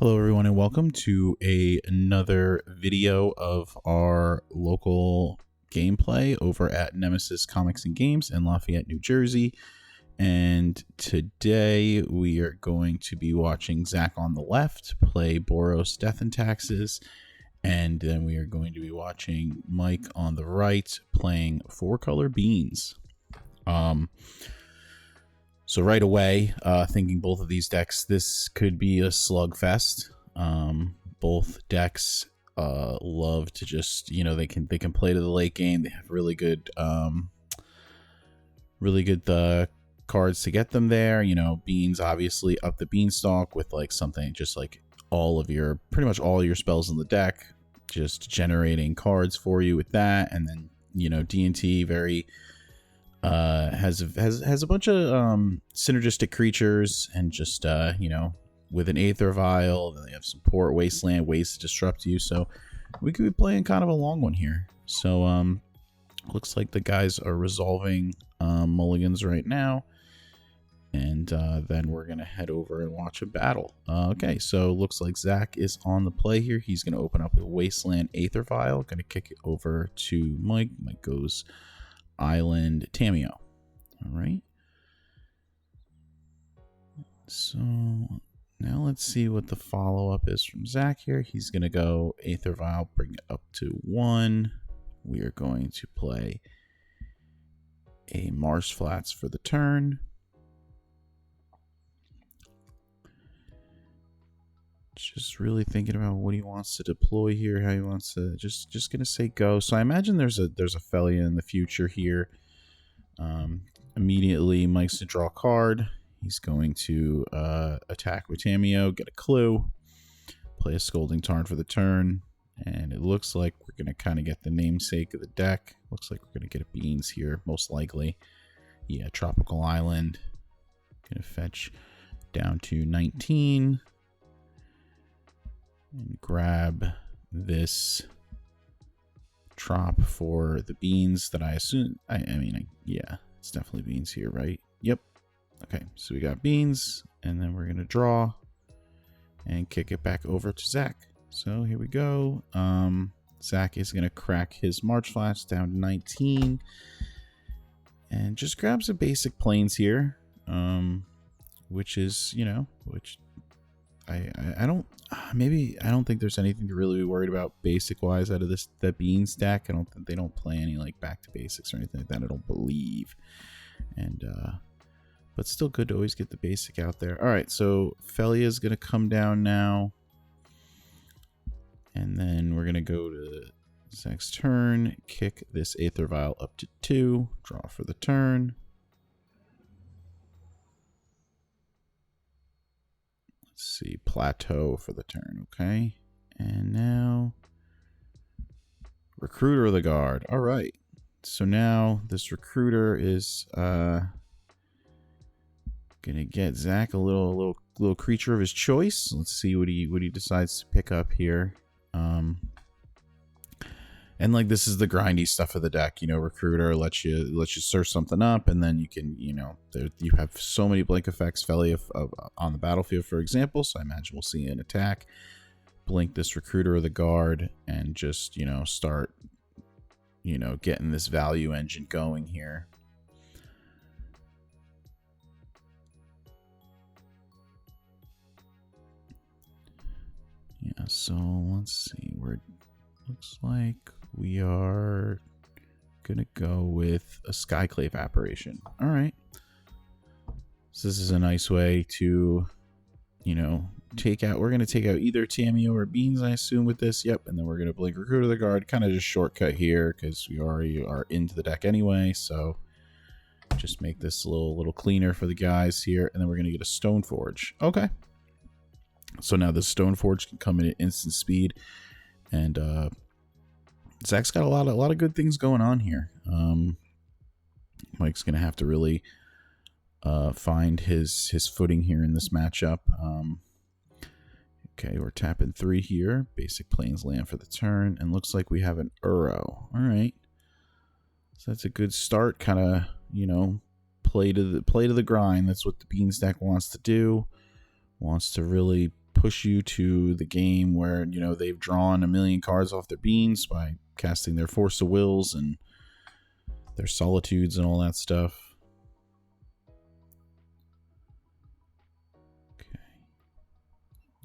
Hello everyone and welcome to another video of our local gameplay over at Nemesis Comics and Games in Lafayette, New Jersey. And today we are going to be watching Zach on the left play Boros Death and Taxes. And then we are going to be watching Mike on the right playing Four Color Beans. So right away, thinking both of these decks, this could be a slugfest. Both decks love to just, they can play to the late game. They have really good cards to get them there. Beans obviously up the beanstalk with like something just like pretty much all your spells in the deck, just generating cards for you with that. And then D&T very has a bunch of synergistic creatures and just with an Aether Vial, then they have support, Wasteland, ways to disrupt you. So we could be playing kind of a long one here. So looks like the guys are resolving mulligans right now. And then we're going to head over and watch a battle. Okay, so looks like Zach is on the play here. He's going to open up with Wasteland Aether Vial. Going to kick it over to Mike. Mike goes Island Tameo. All right. So now let's see what the follow-up is from Zach here. He's going to go Aether Vial, bring it up to 1. We are going to play a Mars Flats for the turn. Just really thinking about what he wants to deploy here, how he wants to just gonna say go. So I imagine there's a Felia in the future here. Immediately Mike's to draw a card. He's going to attack with Tameo, get a clue, play a Scolding Tarn for the turn, and it looks like we're gonna kind of get the namesake of the deck. Looks like we're gonna get a Beans here, most likely. Yeah, Tropical Island. Gonna fetch down to 19. And grab this trop for the beans that I assume. Yeah, it's definitely beans here, right? Yep. Okay, so we got beans, and then we're gonna draw and kick it back over to Zach. So here we go. Zach is gonna crack his March Flash down to 19, and just grabs a basic planes here, which is which. I don't think there's anything to really be worried about basic wise out of the Beans deck. I don't think they don't play any like back to basics or anything like that. I don't believe, and but still good to always get the basic out there. All right, so Felia is gonna come down now, and then we're gonna go to Zach's turn, kick this Aether Vial up to 2, draw for the turn. See, plateau for the turn. Okay, and now Recruiter of the Guard. All right, so now this recruiter is gonna get Zach a little creature of his choice. Let's see what he decides to pick up here. And like this is the grindy stuff of the deck, Recruiter lets you search something up, and then you can, you have so many blink effects, Felia on the battlefield, for example. So I imagine we'll see an attack, blink this Recruiter of the Guard, and just start getting this value engine going here. Yeah, so let's see where. Looks like we are gonna go with a Skyclave Apparition. All right. So this is a nice way to, take out. We're gonna take out either Tameo or Beans, I assume, with this. Yep. And then we're gonna blink Recruiter of the Guard. Kind of just shortcut here because we already are into the deck anyway. So just make this a little cleaner for the guys here. And then we're gonna get a Stoneforge. Okay. So now this Stoneforge can come in at instant speed. And Zach's got a lot of good things going on here. Mike's gonna have to really find his footing here in this matchup. Okay, we're tapping 3 here. Basic Plains land for the turn, and looks like we have an Uro. All right, so that's a good start. Kind of play to the grind. That's what the Beans deck wants to do. Wants to really push you to the game where, you know, they've drawn a million cards off their beans by casting their Force of Wills and their Solitudes and all that stuff. Okay.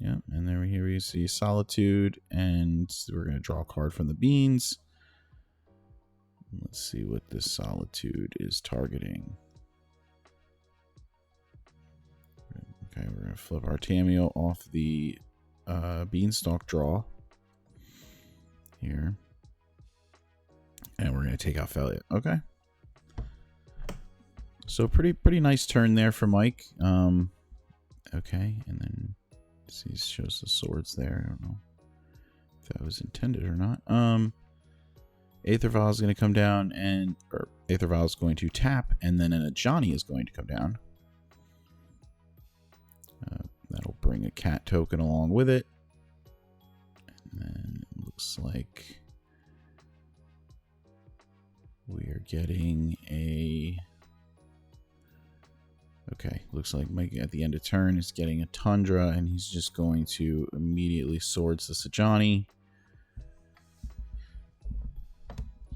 Yeah, and then here we see Solitude, and we're going to draw a card from the beans. Let's see what this Solitude is targeting. Okay, we're going to flip our Tamiyo off the Beanstalk draw here. And we're going to take out Feliot. Okay. So pretty nice turn there for Mike. Okay, and then he shows the swords there. I don't know if that was intended or not. Aether Vial is going to come down, or Aether Vial is going to tap, and then a Johnny is going to come down. That'll bring a cat token along with it. And then it looks like we are getting a... Okay, looks like Mike at the end of turn is getting a Tundra, and he's just going to immediately swords the Sajani.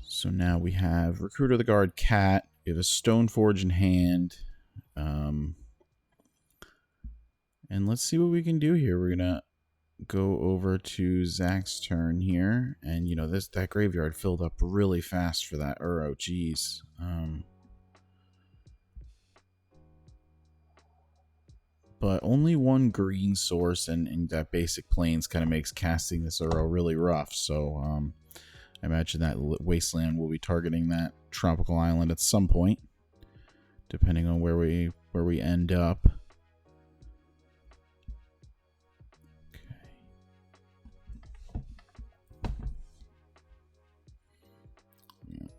So now we have Recruiter of the Guard Cat. We have a Stoneforge in hand. And let's see what we can do here. We're going to go over to Zach's turn here. And, you know, that graveyard filled up really fast for that Uro. Jeez. But only one green source, and that basic plains kind of makes casting this Uro really rough. So I imagine that Wasteland will be targeting that tropical island at some point, depending on where we end up.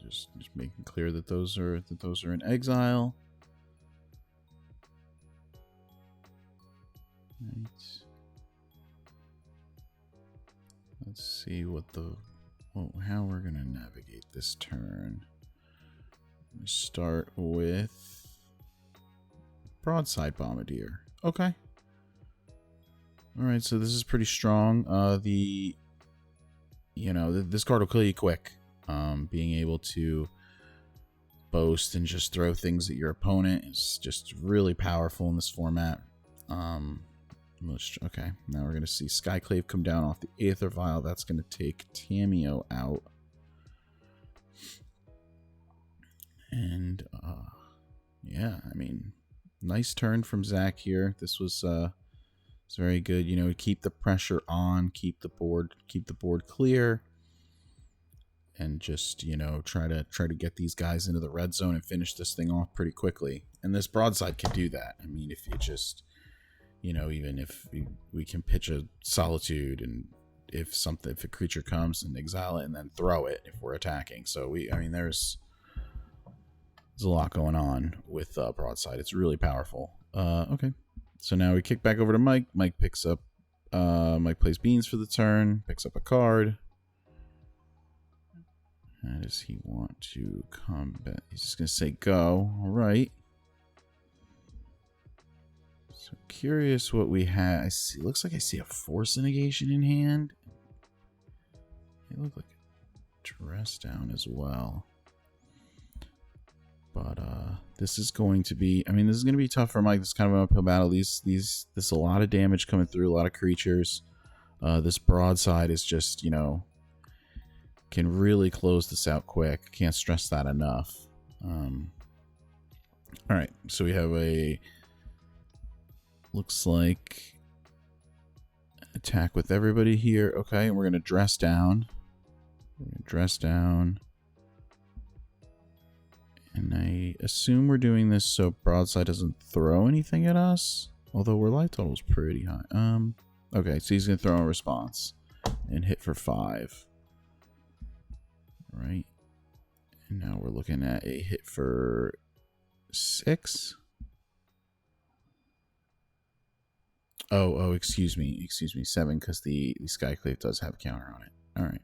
Just making clear that those are in exile. Right. Let's see what how we're gonna navigate this turn. I'm gonna start with Broadside Bombardier. Okay. All right, so this is pretty strong. This card will kill you quick. Being able to boast and just throw things at your opponent is just really powerful in this format. Okay, now we're going to see Skyclave come down off the Aether Vial. That's going to take Tamiyo out. And, yeah, I mean, nice turn from Zach here. This was it's very good. You know, keep the pressure on, keep the board clear. And just, you know, try to get these guys into the red zone and finish this thing off pretty quickly. And this Broadside can do that. I mean, if you just, you know, even if we can pitch a Solitude, and if a creature comes and exile it and then throw it if we're attacking. So there's a lot going on with Broadside. It's really powerful. Okay, so now we kick back over to Mike. Mike picks up, Mike plays Beans for the turn, picks up a card. How does he want to combat? He's just going to say go. All right. So curious what we have. It looks like I see a Force Negation in hand. They look like a Dress Down as well. But this is going to be... this is going to be tough for Mike. This is kind of an uphill battle. There's a lot of damage coming through, a lot of creatures. This Broadside is just, you know... can really close this out quick. Can't stress that enough. Alright, so we have looks like attack with everybody here. Okay, and we're going to dress down. And I assume we're doing this so Broadside doesn't throw anything at us. Although our life total is pretty high. Okay, so he's going to throw a response and hit for 5. Right, and now we're looking at a hit for 6. Oh, excuse me, 7, because the Skyclave does have a counter on it. All right.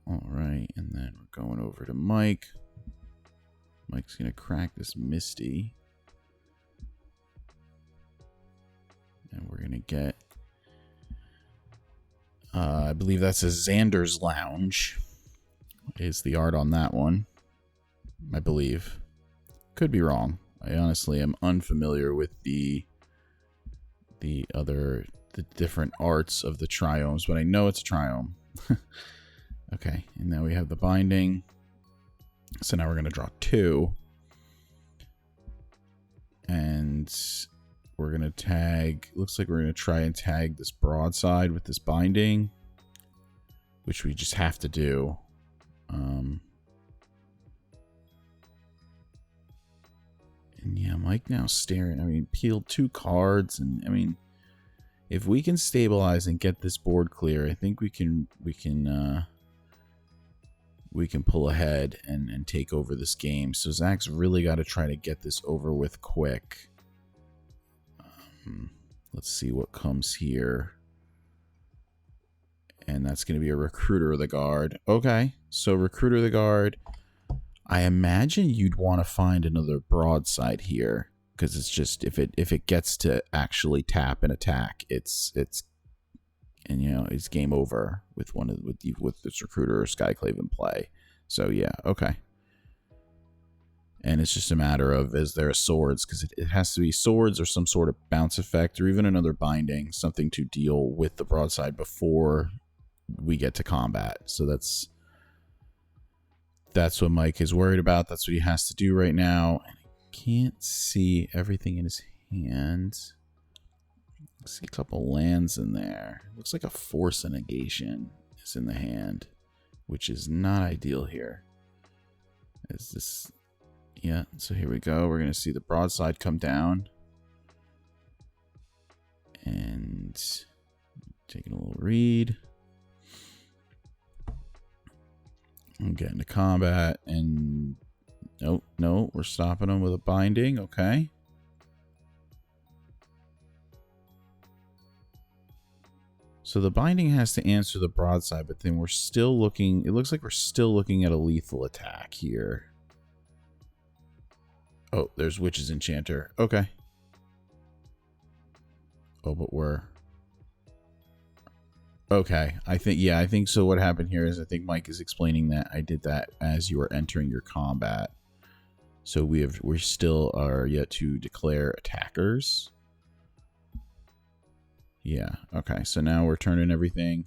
All right, and then we're going over to Mike. Mike's going to crack this Misty. And we're going to get... I believe that's a Xander's Lounge. Is the art on that one. I believe. Could be wrong. I honestly am unfamiliar with the different arts of the triomes, but I know it's a triome. Okay, and now we have the binding. So now we're going to draw 2. And we're going to tag... Looks like we're going to try and tag this broadside with this binding, which we just have to do. And yeah, Mike now staring. I mean, peeled 2 cards, and I mean, if we can stabilize and get this board clear, I think we can pull ahead and take over this game. So Zach's really got to try to get this over with quick. Let's see what comes here. And that's going to be a Recruiter of the Guard. Okay, so Recruiter of the Guard. I imagine you'd want to find another broadside here, because it's just if it gets to actually tap and attack, it's game over with with this Recruiter or Skyclave in play. So yeah, okay. And it's just a matter of, is there a swords? Because it has to be swords or some sort of bounce effect, or even another binding, something to deal with the broadside before we get to combat. So that's what Mike is worried about. That's what he has to do right now. And I can't see everything in his hand. I see a couple lands in there. Looks like a Force and Negation is in the hand, which is not ideal here. Is this... Yeah, so here we go. We're going to see the broadside come down. And taking a little read. I'm getting to combat, and no, we're stopping them with a binding. Okay. So the binding has to answer the broadside, but then we're still looking. It looks like we're still looking at a lethal attack here. Oh, there's Witch's Enchanter. Okay. Oh, but we're... Okay, I think so. What happened here is I think Mike is explaining that I did that as you were entering your combat. So we still are yet to declare attackers. Yeah, okay. So now we're turning everything.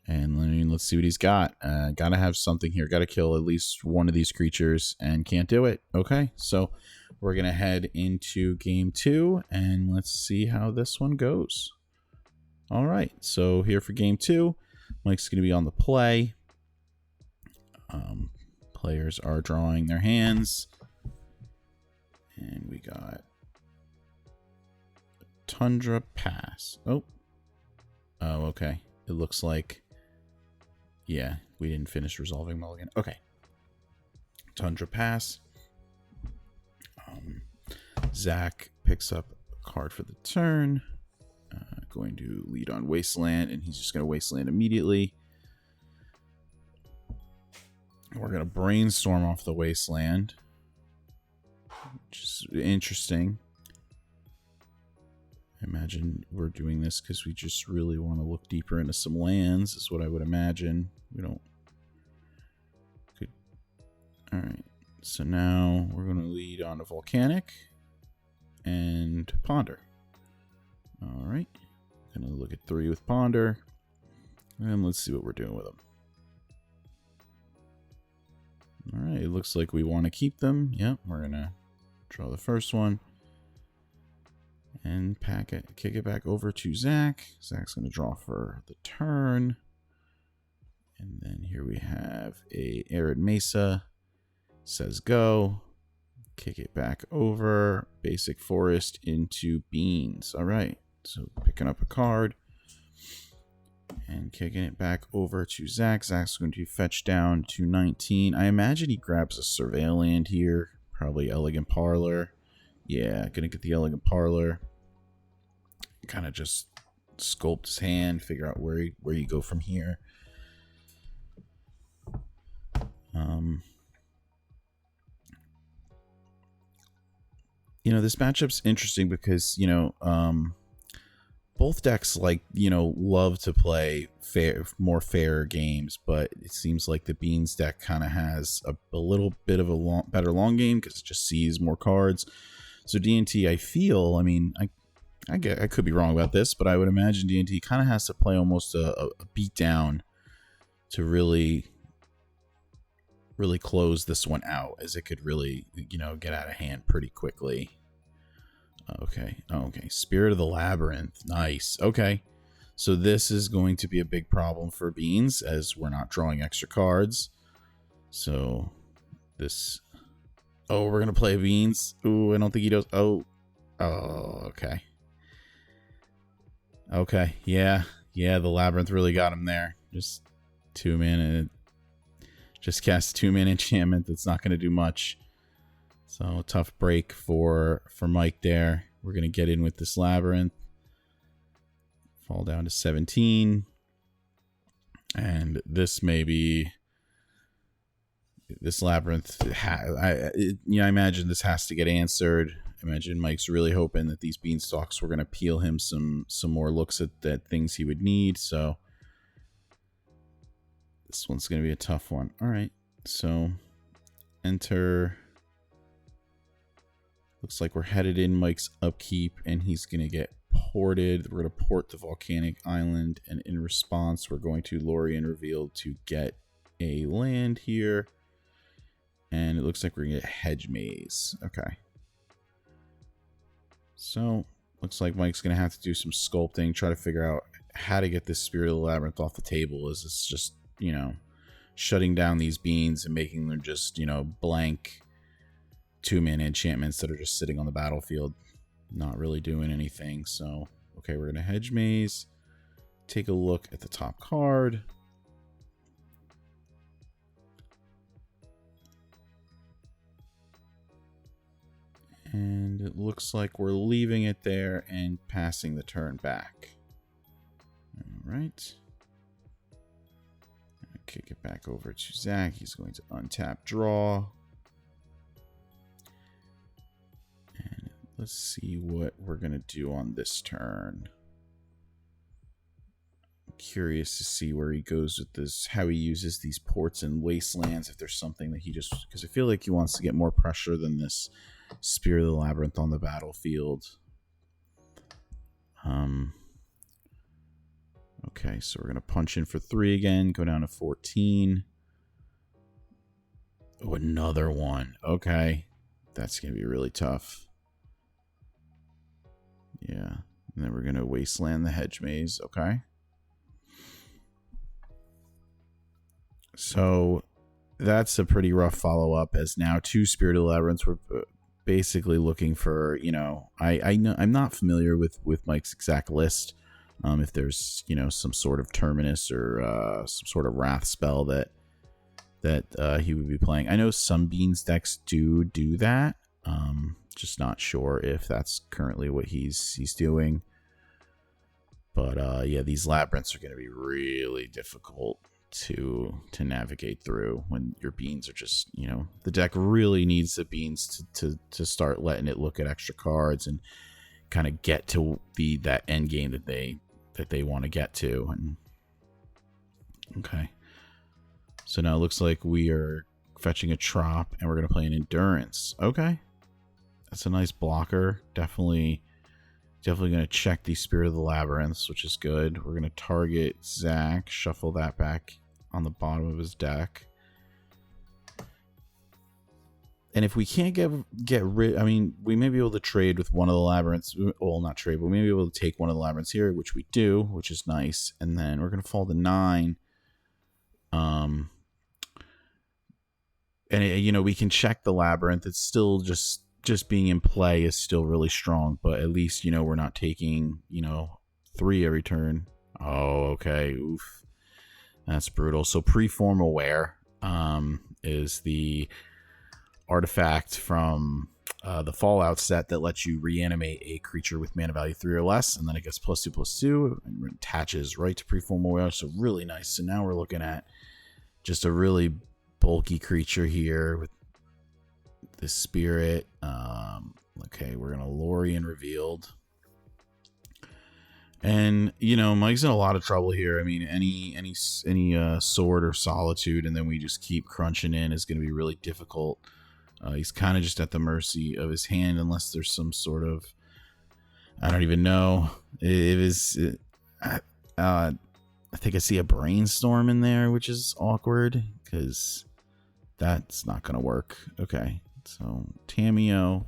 And let's see what he's got. Gotta have something here. Gotta kill at least one of these creatures, and can't do it. Okay, so we're gonna head into game 2, and let's see how this one goes. All right, so here for game 2, Mike's going to be on the play. Players are drawing their hands. And we got Tundra Pass. Oh, okay. It looks like, yeah, we didn't finish resolving mulligan. Okay. Tundra Pass. Zach picks up a card for the turn. Going to lead on Wasteland, and he's just going to Wasteland immediately. We're going to Brainstorm off the Wasteland, which is interesting. I imagine we're doing this because we just really want to look deeper into some lands, is what I would imagine. We don't... Alright, so now we're going to lead on a Volcanic and Ponder. Alright. Gonna look at 3 with Ponder, and let's see what we're doing with them. All right, it looks like we want to keep them. Yep, we're gonna draw the first one and kick it back over to Zach. Zach's gonna draw for the turn, and then here we have a Arid Mesa. Says go. Kick it back over. Basic Forest into Beans. All right. So picking up a card and kicking it back over to Zach. Zach's going to fetch down to 19. I imagine he grabs a Surveil land here. Probably Elegant Parlor. Yeah, gonna get the Elegant Parlor. Kind of just sculpt his hand, figure out where you go from here. This matchup's interesting because, both decks love to play more fair games, but it seems like the Beans deck kind of has a little bit of a better long game because it just sees more cards. So D&T, I feel, I could be wrong about this, but I would imagine D&T kind of has to play almost a beat down to really close this one out, as it could really, get out of hand pretty quickly. Okay. Spirit of the Labyrinth. Nice. Okay. So this is going to be a big problem for Beans, as we're not drawing extra cards. So this... Oh, we're going to play Beans. Ooh, I don't think he does. Oh, okay. Okay. Yeah, the Labyrinth really got him there. Just 2 mana. Just cast 2-mana enchantment. That's not going to do much. So tough break for Mike there. We're going to get in with this Labyrinth. Fall down to 17. And this Labyrinth, I imagine this has to get answered. I imagine Mike's really hoping that these Beanstalks were going to peel him some more looks at things he would need. So this one's going to be a tough one. All right. So enter... Looks like we're headed in Mike's upkeep, and he's going to get ported. We're going to port the Volcanic Island, and in response, we're going to Lorien Revealed to get a land here. And it looks like we're going to get Hedge Maze. Okay. So, looks like Mike's going to have to do some sculpting, try to figure out how to get this Spirit of the Labyrinth off the table. Is this just, shutting down these Beans and making them just, blank 2-mana enchantments that are just sitting on the battlefield, not really doing anything. So, okay, we're going to Hedge Maze, take a look at the top card. And it looks like we're leaving it there and passing the turn back. All right. Kick it back over to Zach. He's going to untap, draw. And let's see what we're going to do on this turn. I'm curious to see where he goes with this, how he uses these ports and wastelands, if there's something that he just... Because I feel like he wants to get more pressure than this Spirit of the Labyrinth on the battlefield. Okay, so we're going to punch in for 3 again, go down to 14. Oh, another one. Okay. That's going to be really tough. Yeah. And then we're going to wasteland the Hedge Maze. Okay. So that's a pretty rough follow-up, as now 2 Spirit of the Labyrinths. We're basically looking for, I know I'm not familiar with Mike's exact list. If there's, some sort of Terminus or some sort of Wrath spell that he would be playing. I know some Beans decks do that. Just not sure if that's currently what he's doing. But yeah, these Labyrinths are going to be really difficult to navigate through when your Beans are just, the deck really needs the Beans to start letting it look at extra cards and kind of get to that end game that they want to get to. And okay, so now it looks like we are fetching a Trop, and we're going to play an Endurance. Okay, that's a nice blocker. Definitely going to check the Spirit of the Labyrinths, which is good. We're going to target Zach, shuffle that back on the bottom of his deck. And if we can't get rid, we may be able to trade with one of the Labyrinths. Well, not trade, but we may be able to take one of the Labyrinths here, which we do, which is nice. And then we're going to fall to 9. And we can check the Labyrinth. It's still just being in play is still really strong, but at least, we're not taking, 3 every turn. Oh, okay. Oof. That's brutal. So Preform Aware is the artifact from the Fallout set that lets you reanimate a creature with mana value 3 or less, and then it gets +2/+2 and attaches right to Preform Aware. So really nice. So now we're looking at just a really bulky creature here with the Spirit. Okay, we're gonna Lorien revealed. And you know, Mike's in a lot of trouble here. I mean, any sword or solitude, and then we just keep crunching in is going to be really difficult. He's kind of just at the mercy of his hand, unless there's some sort of, I don't even know. I think I see a brainstorm in there, which is awkward because that's not going to work. Okay, so Tamio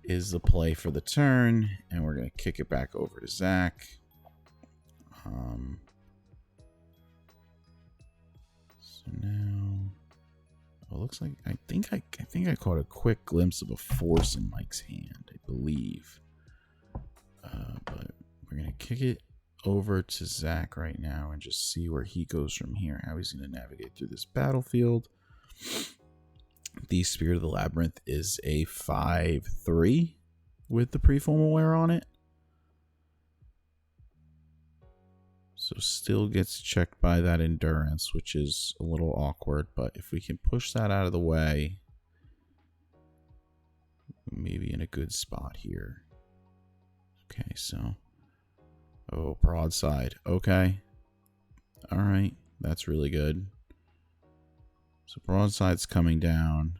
is the play for the turn, and we're going to kick it back over to Zach. So now, it looks like I think I caught a quick glimpse of a force in Mike's hand, I believe. But we're going to kick it over to Zach right now and just see where he goes from here, how he's going to navigate through this battlefield. The Spirit of the Labyrinth is a 5/3 with the Preformal Wear on it. So still gets checked by that Endurance, which is a little awkward. But if we can push that out of the way, maybe in a good spot here. Okay, so... Oh, broadside. Okay. All right. That's really good. So broadside's coming down.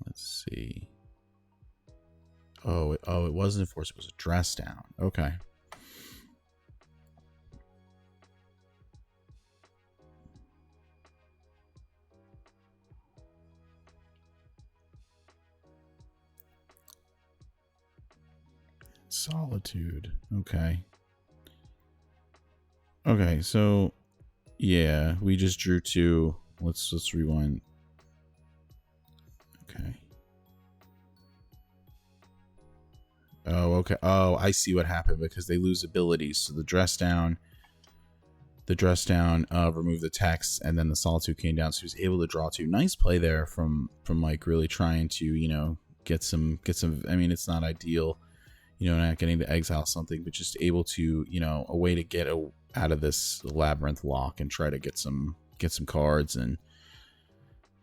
Let's see. Oh, it wasn't a force. It was a dress down. Okay. Solitude. Okay. Okay, so yeah, we just drew 2. Let's rewind. Okay. Oh, okay. Oh, I see what happened because they lose abilities. So the dress down removed the text, and then the solitude came down, so he was able to draw 2. Nice play there from Mike, really trying to, you know, get some. I mean, it's not ideal, you know, not getting to exile something, but just able to, you know, a way to get out of this labyrinth lock and try to get some cards and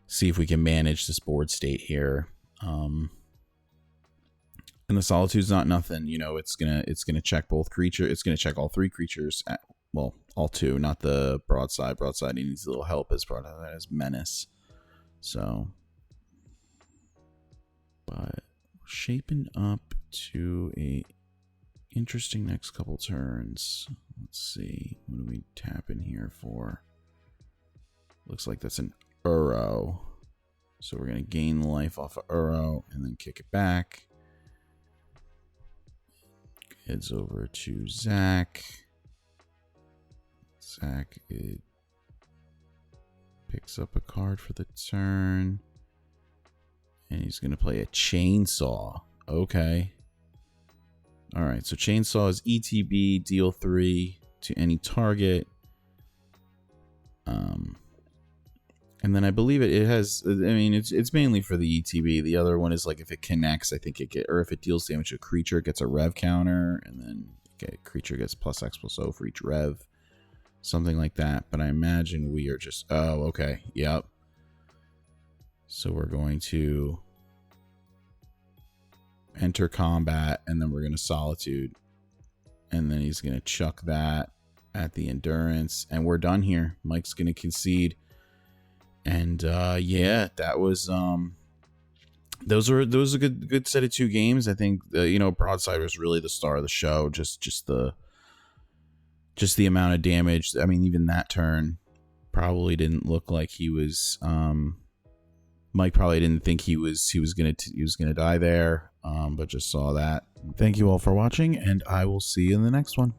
see if we can manage this board state here. And the solitude's not nothing, you know. It's gonna check both creatures. It's gonna check all 3 creatures. Well, all 2, not the broadside. Broadside needs a little help as part of that as menace. So, but we're shaping up to a interesting next couple turns. Let's see, what do we tap in here for? Looks like that's an Uro. So we're gonna gain life off of Uro and then kick it back. Heads over to Zach. Zach picks up a card for the turn. And he's going to play a Chainsaw. Okay. Alright, so Chainsaw is ETB, deal 3 to any target. And then I believe it has, I mean, it's mainly for the ETB. The other one is like if it connects, I think or if it deals damage to a creature, it gets a rev counter, and then creature gets +X+O for each rev. Something like that. But I imagine we are just, oh, okay, yep. So we're going to enter combat, and then we're going to Solitude. And then he's going to chuck that at the Endurance, and we're done here. Mike's going to concede. And yeah, that was those are a good set of 2 games. I think you know, Broadside was really the star of the show. Just the amount of damage. I mean, even that turn probably didn't look like he was. Mike probably didn't think he was gonna die there. But just saw that. Thank you all for watching, and I will see you in the next one.